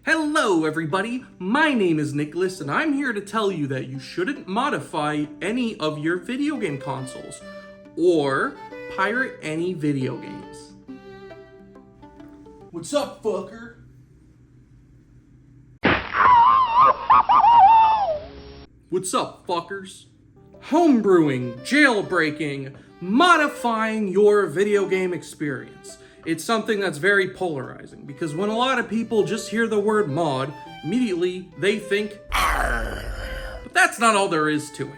Hello everybody, my name is Nicholas and I'm here to tell you that you shouldn't modify any of your video game consoles or pirate any video games. What's up, fucker? What's up, fuckers? Homebrewing, jailbreaking, modifying your video game experience. It's something that's very polarizing because when a lot of people just hear the word mod, immediately they think, "Arr." But that's not all there is to it.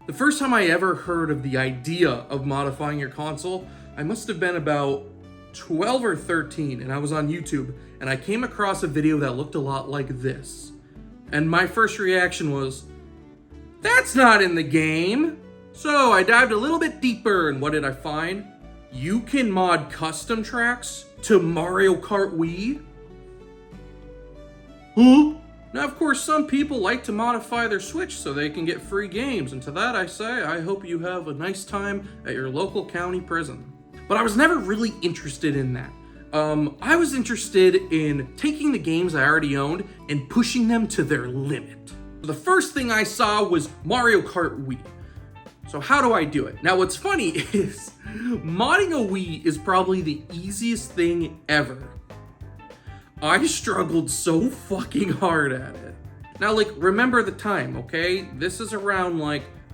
The first time I ever heard of the idea of modifying your console, I must have been about 12 or 13 and I was on YouTube and I came across a video that looked a lot like this. And my first reaction was, that's not in the game. So I dived a little bit deeper and what did I find? You can mod custom tracks to Mario Kart Wii? Huh? Now, of course, some people like to modify their Switch so they can get free games, and to that I say, I hope you have a nice time at your local county prison. But I was never really interested in that. I was interested in taking the games I already owned and pushing them to their limit. The first thing I saw was Mario Kart Wii. So how do I do it? Now what's funny is, modding a Wii is probably the easiest thing ever. I struggled so fucking hard at it. Now remember the time, okay? This is around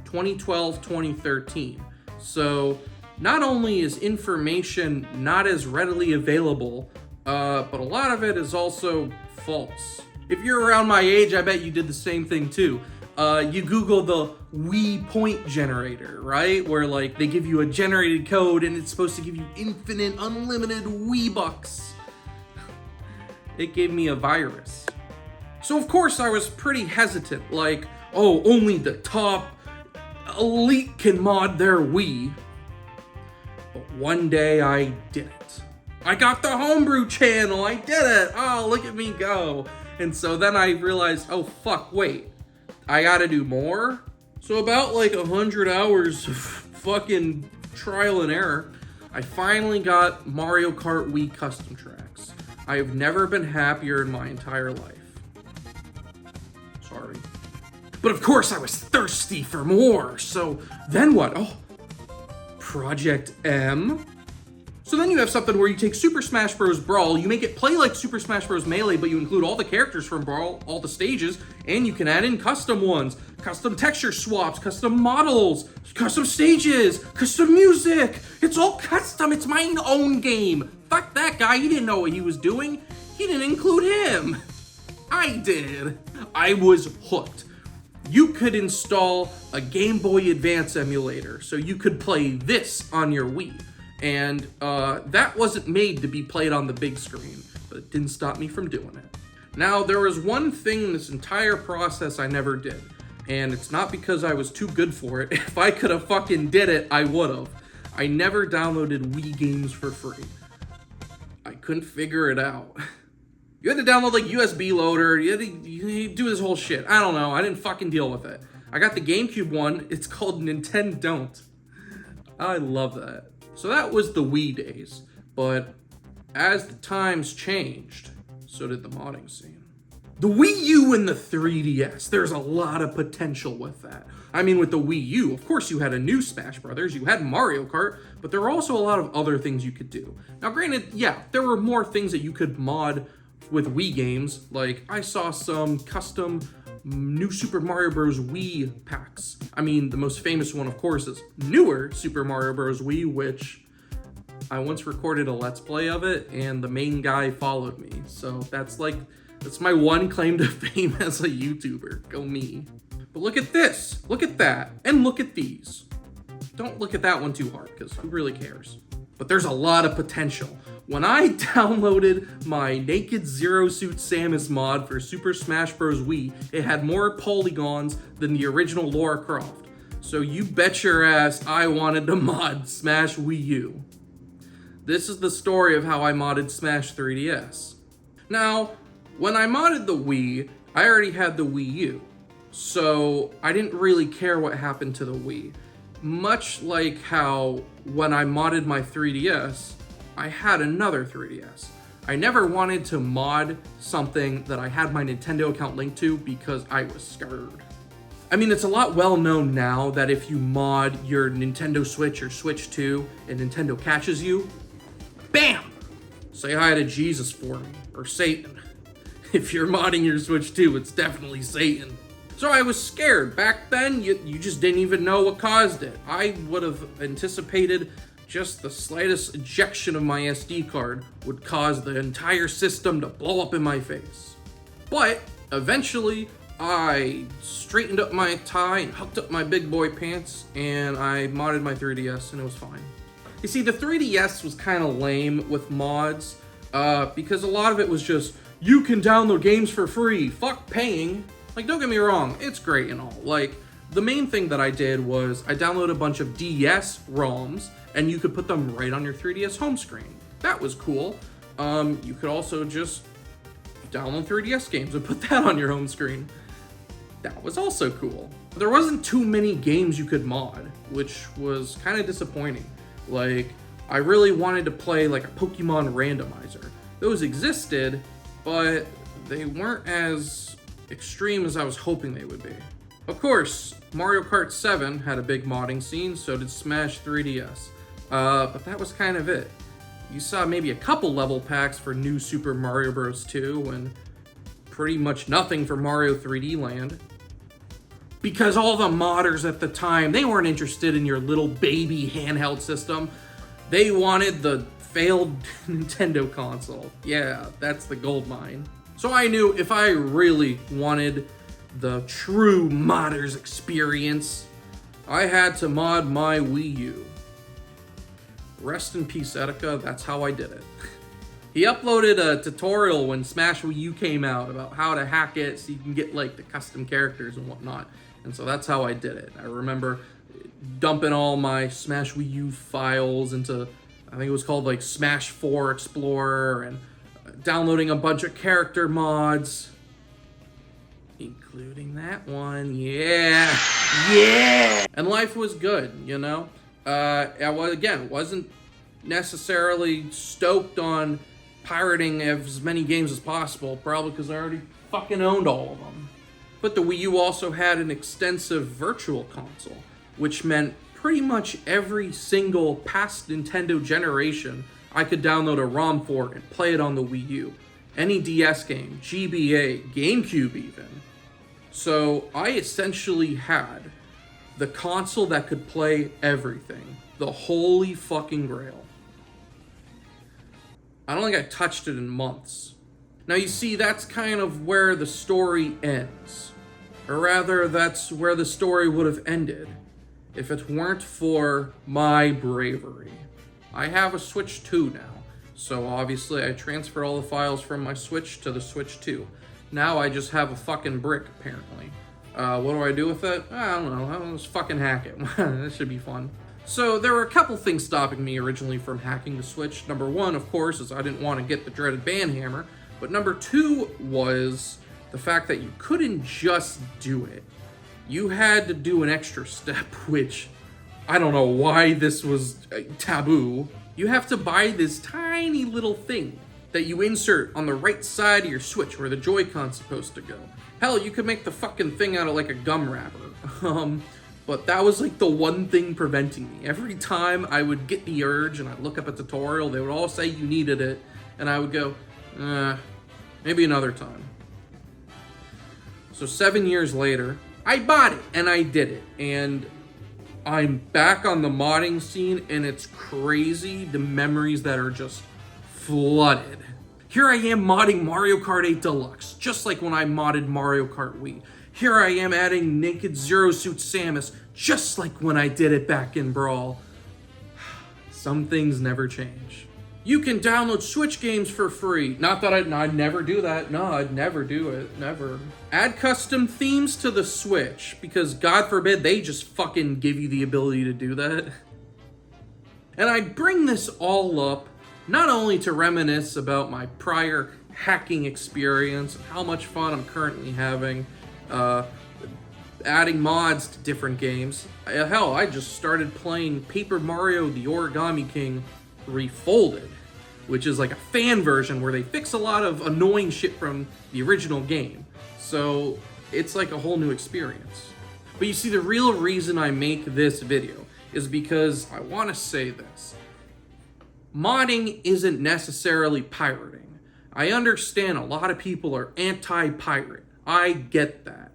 2012, 2013. So not only is information not as readily available, but a lot of it is also false. If you're around my age, I bet you did the same thing too. You Google the Wii point generator, right? Where they give you a generated code and it's supposed to give you infinite, unlimited Wii bucks. It gave me a virus. So of course I was pretty hesitant, oh, only the top elite can mod their Wii. But one day I did it. I got the homebrew channel, I did it! Oh, look at me go. And so then I realized, oh fuck, wait. I gotta do more? So about 100 hours of fucking trial and error, I finally got Mario Kart Wii custom tracks. I have never been happier in my entire life. Sorry. But of course I was thirsty for more, so then what? Oh, Project M? So then you have something where you take Super Smash Bros. Brawl, you make it play like Super Smash Bros. Melee, but you include all the characters from Brawl, all the stages, and you can add in custom ones, custom texture swaps, custom models, custom stages, custom music. It's all custom, it's my own game. Fuck that guy, he didn't know what he was doing. He didn't include him. I did. I was hooked. You could install a Game Boy Advance emulator, so you could play this on your Wii. And that wasn't made to be played on the big screen, but it didn't stop me from doing it. Now, there was one thing in this entire process I never did, and it's not because I was too good for it. If I could have fucking did it, I would have. I never downloaded Wii games for free. I couldn't figure it out. You had to download USB loader, you had to do this whole shit. I don't know, I didn't fucking deal with it. I got the GameCube one, it's called Nintendo Don't. I love that. So that was the Wii days, but as the times changed, so did the modding scene. The Wii U and the 3DS, there's a lot of potential with that. I mean, with the Wii U, of course you had a new Smash Brothers, you had Mario Kart, but there were also a lot of other things you could do. Now granted, yeah, there were more things that you could mod with Wii games, I saw some custom new Super Mario Bros. Wii packs. I mean, the most famous one, of course, is newer Super Mario Bros. Wii, which I once recorded a Let's Play of it, and the main guy followed me. So that's my one claim to fame as a YouTuber. Go me. But look at this, look at that, and look at these. Don't look at that one too hard, because who really cares? But there's a lot of potential. When I downloaded my Naked Zero Suit Samus mod for Super Smash Bros. Wii, it had more polygons than the original Lara Croft. So you bet your ass I wanted to mod Smash Wii U. This is the story of how I modded Smash 3DS. Now, when I modded the Wii, I already had the Wii U. So I didn't really care what happened to the Wii. Much like how when I modded my 3DS, I had another 3DS. I never wanted to mod something that I had my Nintendo account linked to because I was scared. I mean, it's a lot well known now that if you mod your Nintendo Switch or Switch 2 and Nintendo catches you, bam! Say hi to Jesus for me, or Satan. If you're modding your Switch 2, it's definitely Satan. So I was scared. Back then, you just didn't even know what caused it. I would have anticipated just the slightest ejection of my SD card would cause the entire system to blow up in my face. But eventually, I straightened up my tie and hooked up my big boy pants, and I modded my 3DS, and it was fine. You see, the 3DS was kind of lame with mods, because a lot of it was just, you can download games for free, fuck paying. Like, don't get me wrong, it's great and all. Like, the main thing that I did was I downloaded a bunch of DS ROMs, and you could put them right on your 3DS home screen. That was cool. You could also just download 3DS games and put that on your home screen. That was also cool. There wasn't too many games you could mod, which was kind of disappointing. Like, I really wanted to play like a Pokemon randomizer. Those existed, but they weren't as extreme as I was hoping they would be. Of course, Mario Kart 7 had a big modding scene, so did Smash 3DS. But that was kind of it. You saw maybe a couple level packs for New Super Mario Bros. 2 and pretty much nothing for Mario 3D Land. Because all the modders at the time, they weren't interested in your little baby handheld system. They wanted the failed Nintendo console. Yeah, that's the gold mine. So I knew if I really wanted the true modders experience, I had to mod my Wii U. Rest in peace, Etika, that's how I did it. He uploaded a tutorial when Smash Wii U came out about how to hack it so you can get like the custom characters and whatnot. And so that's how I did it. I remember dumping all my Smash Wii U files into, I think it was called like Smash 4 Explorer, and downloading a bunch of character mods, including that one. Yeah. And life was good, you know? I wasn't necessarily stoked on pirating as many games as possible, probably because I already fucking owned all of them. But the Wii U also had an extensive virtual console, which meant pretty much every single past Nintendo generation I could download a ROM for and play it on the Wii U. Any DS game, GBA, GameCube even. So I essentially had the console that could play everything. The holy fucking grail. I don't think I touched it in months. Now you see, that's kind of where the story ends. Or rather, that's where the story would have ended if it weren't for my bravery. I have a Switch 2 now, so obviously I transferred all the files from my Switch to the Switch 2. Now I just have a fucking brick, apparently. What do I do with it? I don't know. I'll just fucking hack it. That should be fun. So there were a couple things stopping me originally from hacking the Switch. Number one, of course, is I didn't want to get the dreaded ban hammer. But number two was the fact that you couldn't just do it. You had to do an extra step, which I don't know why this was taboo. You have to buy this tiny little thing that you insert on the right side of your Switch where the Joy-Con's supposed to go. Hell, you could make the fucking thing out of like a gum wrapper. But that was like the one thing preventing me. Every time I would get the urge and I'd look up a tutorial, they would all say you needed it, and I would go, maybe another time. So 7 years later, I bought it and I did it, and I'm back on the modding scene, and it's crazy the memories that are just flooded. Here I am modding Mario Kart 8 Deluxe, just like when I modded Mario Kart Wii. Here I am adding Naked Zero Suit Samus, just like when I did it back in Brawl. Some things never change. You can download Switch games for free. Not that I'd never do that. No, I'd never do it. Never. Add custom themes to the Switch, because God forbid they just fucking give you the ability to do that. And I bring this all up not only to reminisce about my prior hacking experience, how much fun I'm currently having, adding mods to different games. Hell, I just started playing Paper Mario The Origami King Refolded. which is like a fan version where they fix a lot of annoying shit from the original game. So it's like a whole new experience. But you see, the real reason I make this video is because I want to say this. Modding isn't necessarily pirating. I understand a lot of people are anti-pirate. I get that.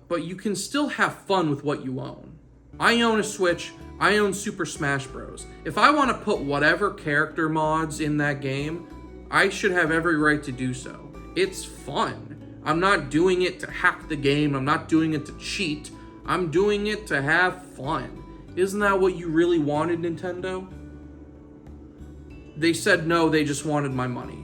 But you can still have fun with what you own. I own a Switch. I own Super Smash Bros. If I want to put whatever character mods in that game, I should have every right to do so. It's fun. I'm not doing it to hack the game. I'm not doing it to cheat. I'm doing it to have fun. Isn't that what you really wanted, Nintendo? They said no, they just wanted my money.